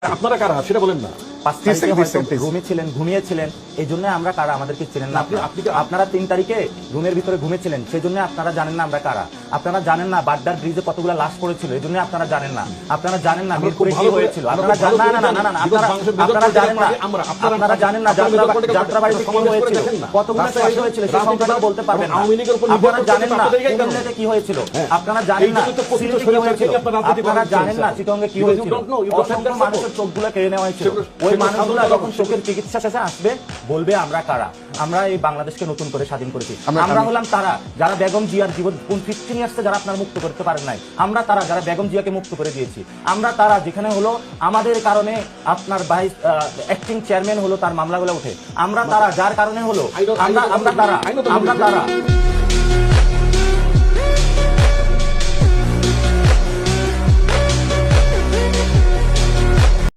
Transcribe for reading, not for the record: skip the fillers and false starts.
আপনারা কারা সেটা বলেন না। 5 তারিখে হয়তো রুমে ছিলেন, ঘুমিয়েছিলেন, এই জন্য আমরা কারা আমাদেরকে চেনেন না। আপনারা 3 তারিখে রুমের ভিতরে ঘুমিয়েছিলেন, সেই জন্য আপনারা জানেন না আমরা কারা। আপনারা জানেন না বাড্ডার ব্রিজে কতগুলো লাশ পড়েছিল, এই জন্য আপনারা জানেন না। আপনারা জানেন না মিরপুরে কি হয়েছিল, আপনারা জানেন না। আপনারা জানেন না, আপনারা জানেন না যাত্রাবাড়িতে কি হয়েছিল, কতগুলো শহীদ হয়েছিল, সেই সংখ্যাটাও বলতে পারবেন না। আপনারা জানেন না কুমিল্লাতে কি হয়েছিল, আপনারা জানেন না সিলেটে কি হয়েছিল, আপনারা জানেন না চিটংয়ে কি হয়েছিল। অসংখ্য মানুষের চোখগুলো কেড়ে নেওয়া হয়েছিল। ওই মানুষগুলো যখন চোখের চিকিৎসা শেষে আসবে বলবে আমরা কারা। আমরা এই বাংলাদেশকে নতুন করে স্বাধীন করেছি। আমরা হলাম তারা যারা বেগম জিয়ার জীবন 15 ইয়ার্সে যারা আপনারা মুক্ত করতে পারেন নাই। আমরা তারা যারা বেগম জিয়াকে মুক্ত করে দিয়েছি। আমরা তারা যেখানে হলো আমাদের কারণে আপনার ভাইস অ্যাক্টিং চেয়ারম্যান হলো তার মামলাগুলো ওঠে। আমরা তারা যার কারণে হলো আমরা তারা